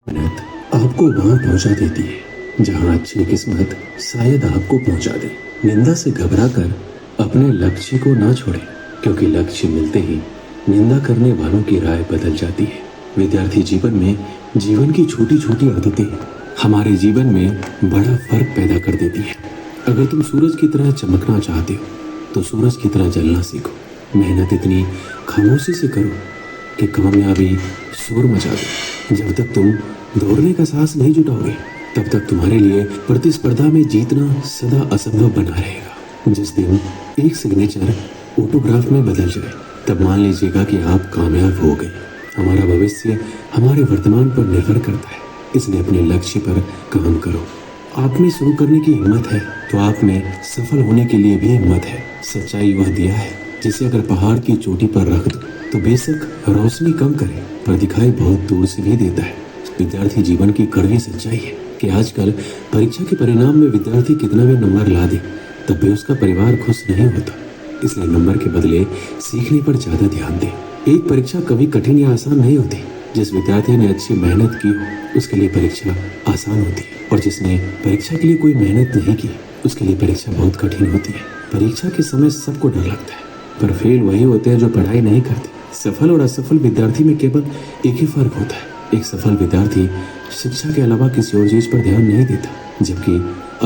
मेहनत आपको वहां पहुंचा देती है जहां अच्छी किस्मत शायद आपको पहुंचा दे। निंदा से घबराकर अपने लक्ष्य को ना छोड़ें, क्योंकि लक्ष्य मिलते ही निंदा करने वालों की राय बदल जाती है। विद्यार्थी जीवन में जीवन की छोटी छोटी आदतें हमारे जीवन में बड़ा फर्क पैदा कर देती है। अगर तुम सूरज की तरह चमकना चाहते हो तो सूरज की तरह जलना सीखो। मेहनत इतनी खामोशी से करो कि कामयाबी शोर मचा दे। जब तक तुम दौड़ने का साहस नहीं जुटाओगे तब तक तुम्हारे लिए प्रतिस्पर्धा में जीतना सदा असंभव बना रहेगा। जिस दिन एक सिग्नेचर ऑटोग्राफ में बदल जाए तब मान लीजिएगा कि आप कामयाब हो गए। हमारा भविष्य हमारे वर्तमान पर निर्भर करता है, इसलिए अपने लक्ष्य पर काम करो। आप में शुरू करने की हिम्मत है तो आप में सफल होने के लिए भी हिम्मत है। सच्चाई वह दिया है जिसे अगर पहाड़ की चोटी पर रख दो तो बेशक रोशनी कम करे पर दिखाई बहुत दूर से भी देता है। विद्यार्थी जीवन की कड़वी सच्चाई है कि आजकल परीक्षा के परिणाम में विद्यार्थी कितना भी नंबर ला दे तब भी उसका परिवार खुश नहीं होता। इसलिए नंबर के बदले सीखने पर ज्यादा ध्यान दे। एक परीक्षा कभी कठिन या आसान नहीं होती। जिस विद्यार्थी ने अच्छी मेहनत की हो उसके लिए परीक्षा आसान होती है, और जिसने परीक्षा के लिए कोई मेहनत नहीं की उसके लिए परीक्षा बहुत कठिन होती है। परीक्षा के समय सबको डर लगता है, पर फेल वही होते हैं जो पढ़ाई नहीं करते। सफल और असफल विद्यार्थी में केवल एक ही फर्क होता है। एक सफल विद्यार्थी शिक्षा के अलावा किसी और चीज पर ध्यान नहीं देता, जबकि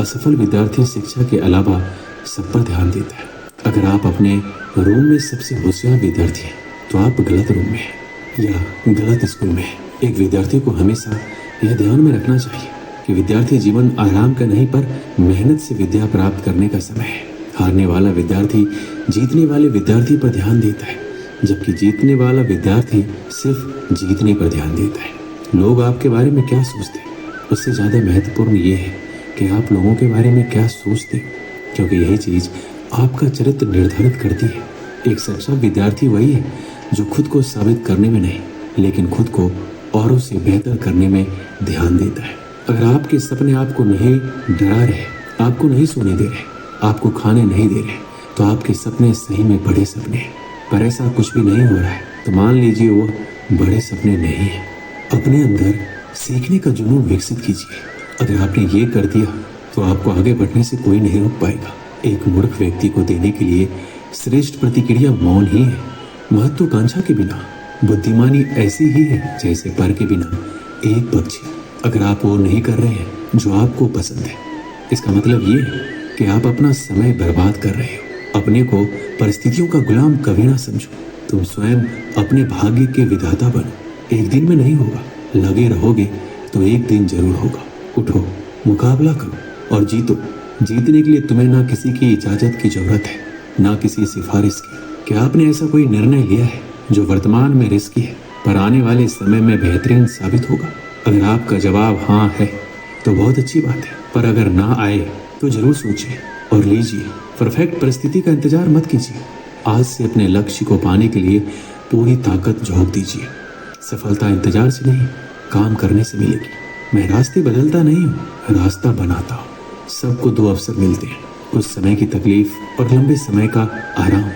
असफल विद्यार्थी शिक्षा के अलावा सब पर ध्यान देता है। अगर आप अपने रूम में सबसे होशियार विद्यार्थी हैं तो आप गलत रूम में हैं या गलत स्कूल में हैं। एक विद्यार्थी को हमेशा यह ध्यान में रखना चाहिए कि विद्यार्थी जीवन आराम का नहीं पर मेहनत से विद्या प्राप्त करने का समय है। हारने वाला विद्यार्थी जीतने वाले विद्यार्थी पर ध्यान देता है, जबकि जीतने वाला विद्यार्थी सिर्फ जीतने पर ध्यान देता है। लोग आपके बारे में क्या सोचते हैं उससे ज्यादा महत्वपूर्ण ये है कि आप लोगों के बारे में क्या सोचते हैं, क्योंकि यही चीज आपका चरित्र निर्धारित करती है। एक सच्चा विद्यार्थी वही है जो खुद को साबित करने में नहीं लेकिन खुद को औरों से बेहतर करने में ध्यान देता है। अगर आपके सपने आपको नहीं डरा रहे, आपको नहीं सोने दे रहे, आपको खाने नहीं दे रहे तो आपके सपने सही में बड़े सपने हैं। पर ऐसा कुछ भी नहीं हो रहा है तो मान लीजिए वो बड़े सपने नहीं है। अपने अंदर सीखने का जुनून विकसित कीजिए। अगर आपने ये कर दिया तो आपको आगे बढ़ने से कोई नहीं रोक पाएगा। एक मूर्ख व्यक्ति को देने के लिए श्रेष्ठ प्रतिक्रिया मौन ही है। महत्वाकांक्षा के बिना बुद्धिमानी ऐसी ही है जैसे पर के बिना एक पक्षी। अगर आप वो नहीं कर रहे हैं जो आपको पसंद है, इसका मतलब ये है कि आप अपना समय बर्बाद कर रहे हो। अपने को परिस्थितियों का गुलाम कभी ना समझो। तुम स्वयं अपने भाग्य के विधाता बनो। एक दिन में नहीं होगा, लगे रहोगे तो एक दिन जरूर होगा। उठो, मुकाबला करो और जीतो। जीतने के लिए तुम्हें ना किसी की इजाजत की जरूरत है, ना किसी सिफारिश की। क्या आपने ऐसा कोई निर्णय लिया है जो वर्तमान में रिस्की है पर आने वाले समय में बेहतरीन साबित होगा? अगर आपका जवाब हाँ है तो बहुत अच्छी बात है, पर अगर ना आए तो जरूर सोचिए और लीजिए। परफेक्ट परिस्थिति का इंतजार मत कीजिए। आज से अपने लक्ष्य को पाने के लिए पूरी ताकत झोंक दीजिए। सफलता इंतजार से नहीं, काम करने से मिलेगी। मैं रास्ते बदलता नहीं हूँ, रास्ता बनाता हूँ। सबको दो अवसर मिलते हैं, कुछ समय की तकलीफ और लंबे समय का आराम,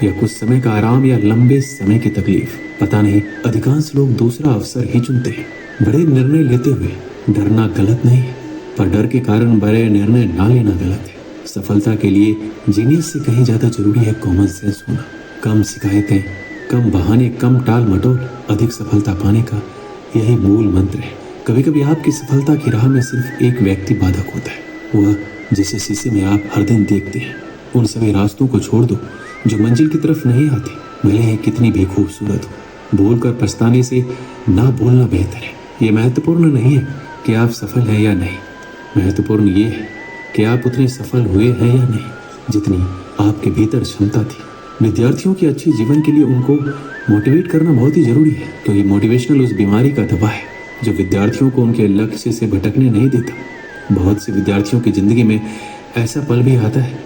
या कुछ समय का आराम या लंबे समय की तकलीफ। पता नहीं, अधिकांश लोग दूसरा अवसर ही चुनते हैं। बड़े निर्णय लेते हुए डरना गलत नहीं है, पर डर के कारण बड़े निर्णय ना लेना गलत है। सफलता के लिए जीनियस से कहीं ज्यादा जरूरी है कॉमन सेंस होना। कम शिकायतें, कम बहाने, कम टाल मटोल, अधिक सफलता पाने का यही मूल मंत्र है। कभी कभी आपकी सफलता की राह में सिर्फ एक व्यक्ति बाधक होता है, वह जिसे शीशे में आप हर दिन देखते हैं। उन सभी रास्तों को छोड़ दो जो मंजिल की तरफ नहीं आते, भले ही कितनी भी खूबसूरत हो। बोलकर पछताने से ना बोलना बेहतर है। ये महत्वपूर्ण नहीं है कि आप सफल हैं या नहीं, महत्वपूर्ण ये है कि आप उतने सफल हुए हैं या नहीं जितनी आपके भीतर क्षमता थी। विद्यार्थियों के अच्छे जीवन के लिए उनको मोटिवेट करना बहुत ही जरूरी है, क्योंकि मोटिवेशनल उस बीमारी का दवा है जो विद्यार्थियों को उनके लक्ष्य से भटकने नहीं देता। बहुत से विद्यार्थियों की जिंदगी में ऐसा पल भी आता है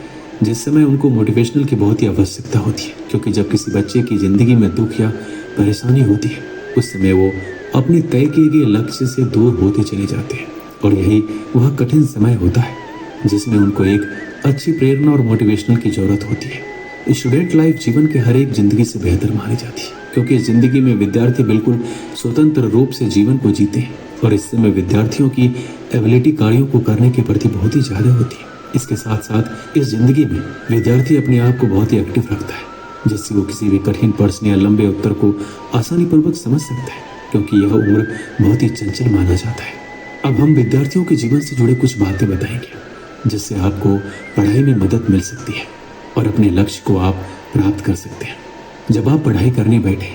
जिस समय उनको मोटिवेशनल की बहुत ही आवश्यकता होती है, क्योंकि जब किसी बच्चे की जिंदगी में दुख या परेशानी होती है उस समय वो अपने तय किए गए लक्ष्य से दूर होते चले जाते हैं, और यही वह कठिन समय होता है जिसमें उनको एक अच्छी प्रेरणा और मोटिवेशनल की जरूरत होती है। स्टूडेंट लाइफ जीवन के हर एक जिंदगी से बेहतर मानी जाती है, क्योंकि जिंदगी में विद्यार्थी बिल्कुल स्वतंत्र रूप से जीवन को जीते हैं और इस समय विद्यार्थियों की एबिलिटी कार्यों को करने के प्रति बहुत ही ज्यादा होती है। इसके साथ साथ इस जिंदगी में विद्यार्थी अपने आप को बहुत ही एक्टिव रखता है, जिससे वो किसी भी कठिन प्रश्न या लंबे उत्तर को आसानी पूर्वक समझ सकता है, क्योंकि यह उम्र बहुत ही चंचल माना जाता है। अब हम विद्यार्थियों के जीवन से जुड़े कुछ बातें बताएंगे, जिससे आपको पढ़ाई में मदद मिल सकती है और अपने लक्ष्य को आप प्राप्त कर सकते हैं। जब आप पढ़ाई करने बैठे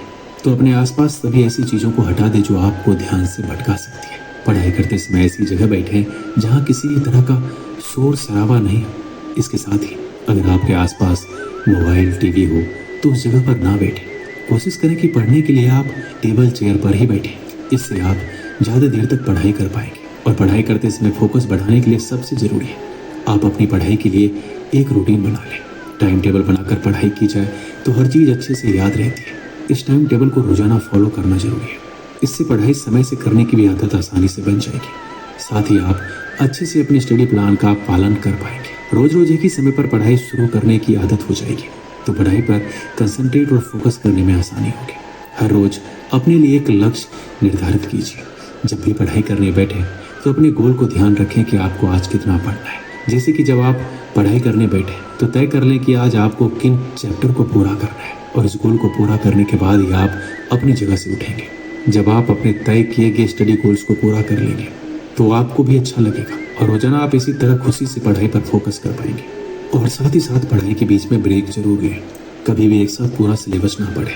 तो अपने आसपास सभी ऐसी चीजों को हटा दें जो आपको ध्यान से भटका सकती है। पढ़ाई करते समय ऐसी जगह बैठे जहाँ किसी भी तरह का शोर शराबा नहीं हो। इसके साथ ही अगर आपके आसपास मोबाइल टीवी हो तो उस जगह पर ना बैठे। कोशिश करें कि पढ़ने के लिए आप टेबल चेयर पर ही बैठे। इससे आप ज़्यादा देर तक पढ़ाई कर पाएंगे। और पढ़ाई करते समय फोकस बढ़ाने के लिए सबसे ज़रूरी है आप अपनी पढ़ाई के लिए एक रूटीन बना लें। टाइम टेबल बनाकर पढ़ाई की जाए तो हर चीज़ अच्छे से याद रहती है। इस टाइम टेबल को रोजाना फॉलो करना जरूरी है। इससे पढ़ाई समय से करने की भी आदत आसानी से बन जाएगी। साथ ही आप अच्छे से अपने स्टडी प्लान का पालन कर पाएंगे। रोज रोज एक ही समय पर पढ़ाई शुरू करने की आदत हो जाएगी तो पढ़ाई पर कंसंट्रेट और फोकस करने में आसानी होगी। हर रोज अपने लिए एक लक्ष्य निर्धारित कीजिए। जब भी पढ़ाई करने बैठे तो अपने गोल को ध्यान रखें कि आपको आज कितना पढ़ना है। जैसे कि जब आप पढ़ाई करने बैठे तो तय कर लें कि आज आपको किन चैप्टर को पूरा करना है और इस गोल को पूरा करने के बाद ही आप अपनी जगह से उठेंगे। जब आप अपने तय किए गए स्टडी गोल्स को पूरा कर लेंगे तो आपको भी अच्छा लगेगा और रोजाना आप इसी तरह खुशी से पढ़ाई पर फोकस कर पाएंगे। और साथ ही साथ पढ़ाई के बीच में ब्रेक जरूर लें। कभी भी एक साथ पूरा सिलेबस ना पढ़े।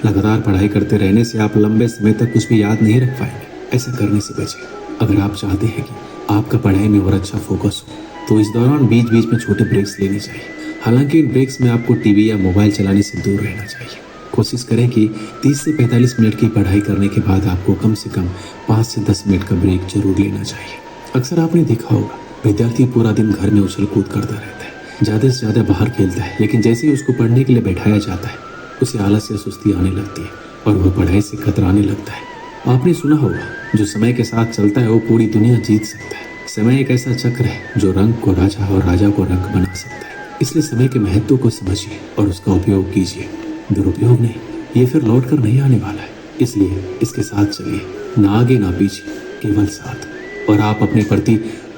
लगातार पढ़ाई करते रहने से आप लंबे समय तक कुछ भी याद नहीं रख पाएंगे। ऐसा करने से बचें। अगर आप चाहते हैं कि आपका पढ़ाई में और अच्छा फोकस हो तो इस दौरान बीच बीच में छोटे ब्रेक्स लेने चाहिए। हालांकि इन ब्रेक्स में आपको टीवी या मोबाइल चलाने से दूर रहना चाहिए। कोशिश करें कि 30 से 45 मिनट की पढ़ाई करने के बाद आपको कम से कम 5 से 10 मिनट का ब्रेक जरूर लेना चाहिए। अक्सर आपने देखा होगा विद्यार्थी पूरा दिन घर में उछल कूद करता रहता है, ज़्यादा से ज़्यादा बाहर खेलता है, लेकिन जैसे ही उसको पढ़ने के लिए बैठाया जाता है उसे आलस या सुस्ती आने लगती है और वह पढ़ाई से कतराने लगता है। आपने सुना होगा जो समय के साथ चलता है वो पूरी दुनिया जीत सकता है। समय एक ऐसा चक्र है जो रंग को राजा और राजा को रंग बना सकता है। इसलिए समय के महत्व को समझिए और उसका उपयोग कीजिए। दुरुपयोग नहीं, ये फिर लौट कर नहीं आने वाला है। इसलिए इसके साथ चलिए, ना आगे ना पीछे, केवल साथ। और आप अपने प्रति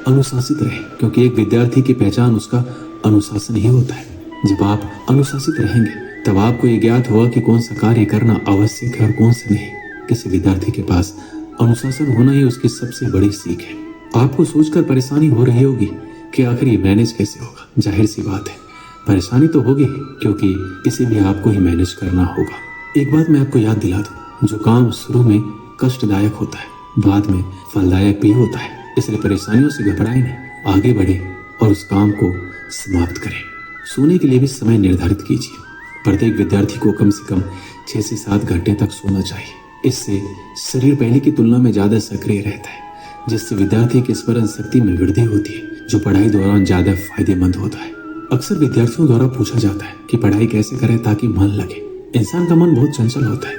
अनुशासित रहें, क्योंकि एक विद्यार्थी की पहचान उसका अनुशासन ही होता है। जब आप अनुशासित रहेंगे तब आपको ये ज्ञात होगा कि कौन सा कार्य करना आवश्यक है और कौन सा नहीं। किसी विद्यार्थी के पास अनुशासन होना ही उसकी सबसे बड़ी सीख है। आपको सोचकर परेशानी हो रही होगी कि आखिर ये मैनेज कैसे होगा। जाहिर सी बात है, परेशानी तो होगी, क्योंकि इसे भी आपको ही मैनेज करना होगा। एक बात मैं आपको याद दिला दूं, जो काम शुरू में कष्टदायक होता है बाद में फलदायक भी होता है। इसलिए परेशानियों से घबराएं नहीं, आगे बढ़े और उस काम को समाप्त करें। सोने के लिए भी समय निर्धारित कीजिए। प्रत्येक विद्यार्थी को कम से कम 6 से 7 घंटे तक सोना चाहिए। इससे शरीर पहले की तुलना में ज्यादा सक्रिय रहता है, जिससे विद्यार्थी की स्मरण शक्ति में वृद्धि होती है, जो पढ़ाई दौरान ज्यादा फायदेमंद होता है। अक्सर विद्यार्थियों द्वारा पूछा जाता है कि पढ़ाई कैसे करें ताकि मन लगे। इंसान का मन बहुत चंचल होता है,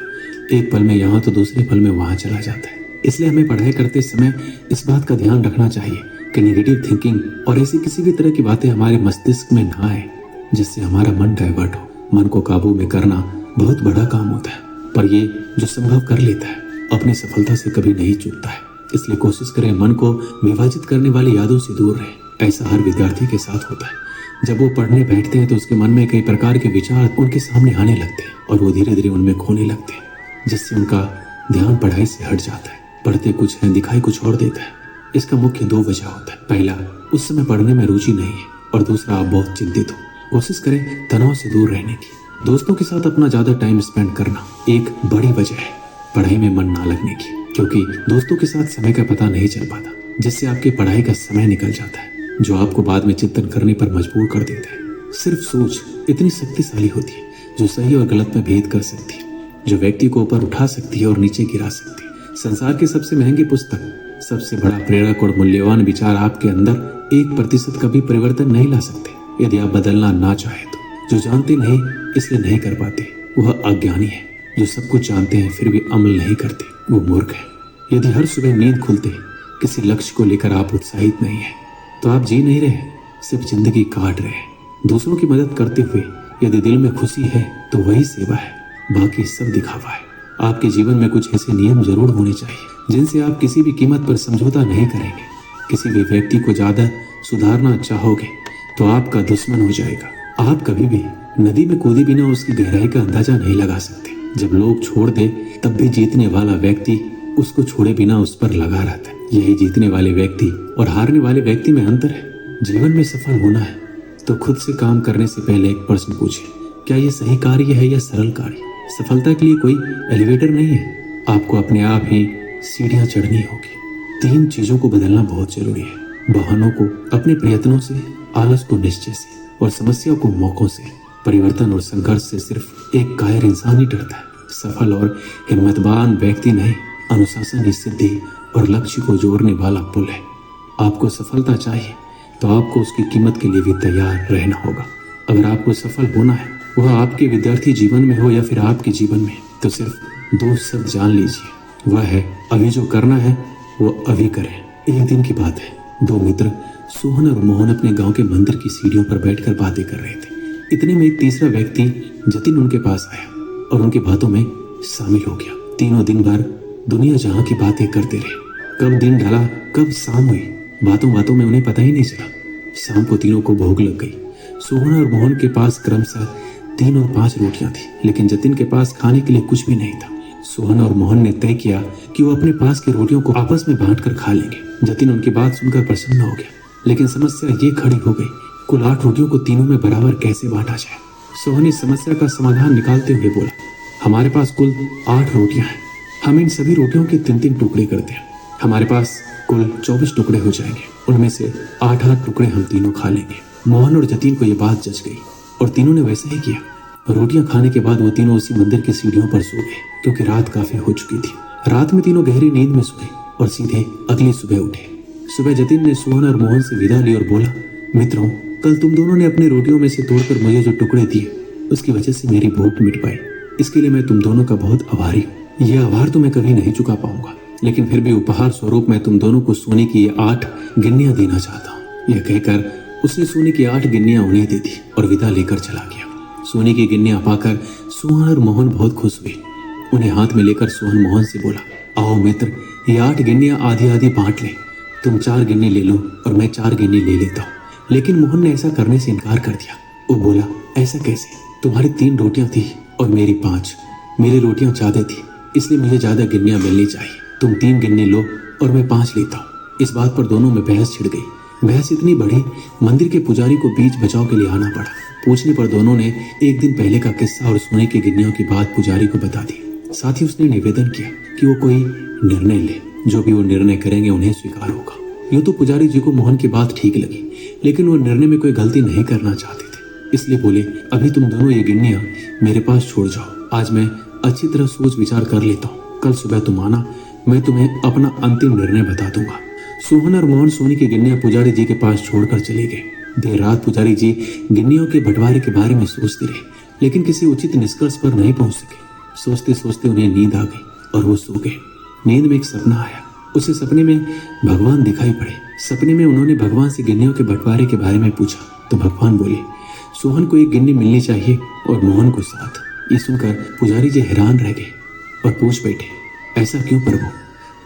एक पल में यहाँ तो दूसरे पल में वहां चला जाता है। इसलिए हमें पढ़ाई करते समय इस बात का ध्यान रखना चाहिए कि नेगेटिव थिंकिंग और ऐसी किसी भी तरह की बातें हमारे मस्तिष्क में ना आए जिससे हमारा मन डाइवर्ट हो। मन को काबू में करना बहुत बड़ा काम होता है, पर ये जो संभव कर लेता है अपनी सफलता से कभी नहीं चूकता है। इसलिए कोशिश करें मन को विभाजित करने वाली यादों से दूर रहें। ऐसा हर विद्यार्थी के साथ होता है। जब वो पढ़ने बैठते हैं तो उसके मन में कई प्रकार के विचार उनके सामने आने लगते हैं और वो धीरे धीरे उनमें खोने लगते हैं, जिससे उनका ध्यान पढ़ाई से हट जाता है। पढ़ते कुछ है, दिखाई कुछ और देता है। इसका मुख्य 2 वजह होता है। पहला, उस समय पढ़ने में रुचि नहीं है, और दूसरा, आप बहुत चिंतित हो। कोशिश करें तनाव से दूर रहने की। दोस्तों के साथ अपना ज्यादा टाइम स्पेंड करना एक बड़ी वजह है पढ़ाई में मन ना लगने की, क्योंकि दोस्तों के साथ समय का पता नहीं चल पाता, जिससे आपकी पढ़ाई का समय निकल जाता है, जो आपको बाद में चिंतन करने पर मजबूर कर देता है। सिर्फ सोच इतनी शक्तिशाली होती है जो सही और गलत में भेद कर सकती है, जो व्यक्ति को ऊपर उठा सकती है और नीचे गिरा सकती है। संसार की सबसे महंगी पुस्तक, सबसे बड़ा प्रेरक और मूल्यवान विचार आपके अंदर 1% का भी परिवर्तन नहीं ला सकते यदि आप बदलना ना चाहे तो। जो जानते नहीं इसलिए नहीं कर पाते वह अज्ञानी है। जो सब कुछ जानते हैं फिर भी अमल नहीं करते वो मूर्ख है। यदि हर सुबह नींद खुलते किसी लक्ष्य को लेकर आप उत्साहित नहीं है तो आप जी नहीं रहे, सिर्फ जिंदगी काट रहे हैं। दूसरों की मदद करते हुए यदि दिल में खुशी है तो वही सेवा है। बाकी सब दिखावा है। आपके जीवन में कुछ ऐसे नियम जरूर होने चाहिए जिनसे आप किसी भी कीमत पर समझौता नहीं करेंगे। किसी भी व्यक्ति को ज्यादा सुधारना चाहोगे तो आपका दुश्मन हो जाएगा। आप कभी भी नदी में कूदे बिना उसकी गहराई का अंदाजा नहीं लगा सकते। जब लोग छोड़ दे तब भी जीतने वाला व्यक्ति उसको छोड़े बिना उस पर लगा रहता है। यही जीतने वाले व्यक्ति और हारने वाले व्यक्ति में अंतर है। जीवन में सफल होना है तो खुद से काम करने से पहले एक प्रश्न पूछे, क्या ये सही कार्य है या सरल कार्य? सफलता के लिए कोई एलिवेटर नहीं है, आपको अपने आप ही सीढ़ियां चढ़नी होगी। 3 चीजों को बदलना बहुत जरूरी है। बहानों को अपने प्रयत्नों से, आलस को निश्चय से और समस्या को मौकों से। परिवर्तन और संघर्ष से सिर्फ एक कायर इंसान ही डरता है। सफल और हिम्मतवान व्यक्ति नहीं, अनुशासन ही सिद्धि और लक्ष्य को जोड़ने वाला पुल है। आपको सफलता चाहिए तो आपको उसकी कीमत के लिए भी तैयार रहना होगा। अगर आपको सफल होना है, वह आपके विद्यार्थी जीवन में हो या फिर आपके जीवन में, तो सिर्फ 2 शब्द जान लीजिए, वह है अभी जो करना है वो अभी करें। एक दिन की बात है, 2 मित्र सोहन और मोहन अपने गांव के मंदिर की सीढ़ियों पर बैठकर बातें कर रहे थे। इतने में एक तीसरा व्यक्ति जतिन उनके पास आया और उनकी बातों में शामिल हो गया। तीनों दिन भर दुनिया जहां की बातें करते रहे। कब दिन ढला, कब शाम हुई, बातों बातों में उन्हें पता ही नहीं चला। शाम को तीनों को भूख लग गई। सोहन और मोहन के पास क्रमशः 3 और 5 रोटियां थी, लेकिन जतिन के पास खाने के लिए कुछ भी नहीं था। सोहन और मोहन ने तय किया कि वो अपने पास की रोटियों को आपस में बांटकर खा लेंगे। जतिन उनकी बात सुनकर प्रसन्न हो गया, लेकिन समस्या ये खड़ी हो गई, कुल 8 रोटियों को तीनों में बराबर कैसे बांटा जाए। सोहन इस समस्या का समाधान निकालते हुए बोला, हमारे पास कुल 8 रोटियां हैं, हम इन सभी रोटियों के 3-3 टुकड़े करते हैं। हमारे पास कुल 24 टुकड़े हो जाएंगे, उनमें से 8-8 टुकड़े हम तीनों खा लेंगे। मोहन और जतिन को यह बात जच गई और तीनों ने वैसा ही किया। रोटियां खाने के बाद वो तीनों उसी मंदिर की सीढ़ियों पर सो गए, क्योंकि रात काफी हो चुकी थी। रात में तीनों गहरी नींद में सोए और सीधे अगली सुबह उठे। सुबह जतिन ने सोहन और मोहन से विदा ली और बोला, मित्रों, कल तुम दोनों ने अपनी रोटियों में से तोड़कर मुझे जो टुकड़े दिए, उसकी वजह से मेरी भूख मिट पाई। इसके लिए मैं तुम दोनों का बहुत आभारी हूँ। यह आभार तो मैं कभी नहीं चुका पाऊंगा, लेकिन फिर भी उपहार स्वरूप मैं तुम दोनों को सोने की ये 8 गिन्नियां देना चाहता हूँ। यह कहकर उसने सोने की 8 गिन्नियां उन्हें दे दी और विदा लेकर चला गया। सोने की गिन्नियां पाकर सोहन और मोहन बहुत खुश हुए। उन्हें हाथ में लेकर सोहन मोहन से बोला, आओ मित्र, ये 8 गिन्नियां आधी आधी बांट ले। तुम 4 गिन्नी ले लो और मैं 4 गिन्नी ले लेता हूँ। लेकिन मोहन ने ऐसा करने से इनकार कर दिया। वो बोला, ऐसा कैसे? तुम्हारी 3 रोटियां थी और मेरी 5। मेरी रोटियां ज्यादा थी, इसलिए मुझे ज्यादा गिन्नियां मिलनी चाहिए। तुम 3 गिन्नी लो और मैं 5 लेता हूँ। इस बात पर दोनों में बहस छिड़ गई। बहस इतनी बढ़ी, मंदिर के पुजारी को बीच बचाव के लिए आना पड़ा। पूछने पर दोनों ने एक दिन पहले का किस्सा और सोने की गिन्नियों की बात पुजारी को बता दी। साथ ही उसने निवेदन किया कि वो कोई निर्णय ले, जो भी वो निर्णय करेंगे उन्हें स्वीकार होगा। यूं तो पुजारी जी को मोहन की बात ठीक लगी, लेकिन वो निर्णय में कोई गलती नहीं करना चाहते थे। इसलिए बोले, अभी तुम दोनों ये गिन्नियां मेरे पास छोड़ जाओ। आज मैं अच्छी तरह सोच विचार कर लेता हूँ। कल सुबह तुम आना, मैं तुम्हें अपना अंतिम निर्णय बता दूंगा। सोहन और मोहन सोने की गिन्नियां पुजारी जी के पास छोड़कर चले गए। देर रात पुजारी जी गिन्नियों के बंटवारे के बारे में सोचते रहे, लेकिन किसी उचित निष्कर्ष पर नहीं पहुंच सके। सोचते सोचते उन्हें नींद आ गई और वो सो गए। नींद में एक सपना आया। उसे सपने में भगवान दिखाई पड़े। सपने में उन्होंने भगवान से गिन्नियों के बंटवारे के बारे में पूछा तो भगवान बोले, सोहन को 1 गिन्नी मिलनी चाहिए और मोहन को 7। ये सुनकर पुजारी जी हैरान रह गए और पूछ बैठे, ऐसा क्यों प्रभु?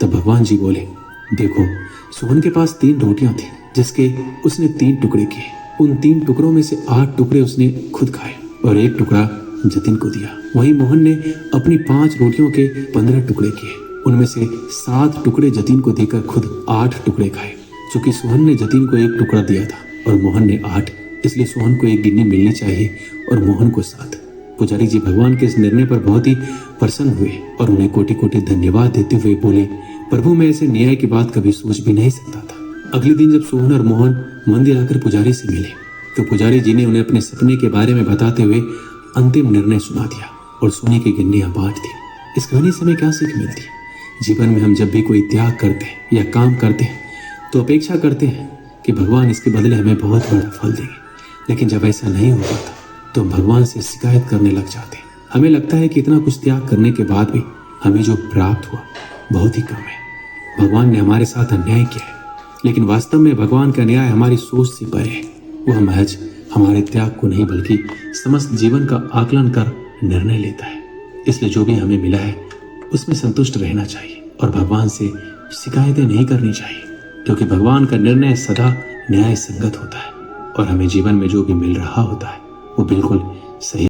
तब भगवान जी बोले, देखो, सोहन के पास 3 रोटियां थी, जिसके उसने 3 टुकड़े किए। उन 3 टुकड़ों में से 8 टुकड़े उसने खुद खाए और 1 टुकड़ा जतिन को दिया। वहीं मोहन ने अपनी 5 रोटियों के 15 टुकड़े किए। उनमें से 7 टुकड़े जतिन को देकर खुद 8 टुकड़े खाए। चूंकि सोहन ने जतिन को 1 टुकड़ा दिया था और मोहन ने 8, इसलिए सोहन को 1 गिन्नी मिलनी चाहिए और मोहन को 7। पुजारी जी भगवान के इस निर्णय पर बहुत ही प्रसन्न हुए और उन्हें कोटि कोटि धन्यवाद देते हुए बोले, प्रभु, मैं ऐसे न्याय की बात कभी सोच भी नहीं सकता था। अगले दिन जब सोहन और मोहन मंदिर आकर पुजारी से मिले तो पुजारी जी ने उन्हें अपने सपने के बारे में बताते हुए अंतिम निर्णय सुना दिया और सोने की गिन्नियां बांट दी। इस कहानी से हमें क्या सीख मिलती है? जीवन में हम जब भी कोई त्याग करते हैं या काम करते हैं तो अपेक्षा करते हैं कि भगवान इसके बदले हमें बहुत बड़ा फल देंगे, लेकिन जब ऐसा नहीं हो पाता तो हम भगवान से शिकायत करने लग जाते हैं। हमें लगता है कि इतना कुछ त्याग करने के बाद भी हमें जो प्राप्त हुआ बहुत ही कम है। भगवान ने हमारे साथ अन्याय किया है, लेकिन वास्तव में भगवान का न्याय हमारी सोच से परे है। वह महज हमारे त्याग को नहीं बल्कि समस्त जीवन का आकलन कर निर्णय लेता है। इसलिए जो भी हमें मिला है उसमें संतुष्ट रहना चाहिए और भगवान से शिकायतें नहीं करनी चाहिए, क्योंकि भगवान का निर्णय सदा न्याय संगत होता है और हमें जीवन में जो भी मिल रहा होता है वो बिल्कुल सही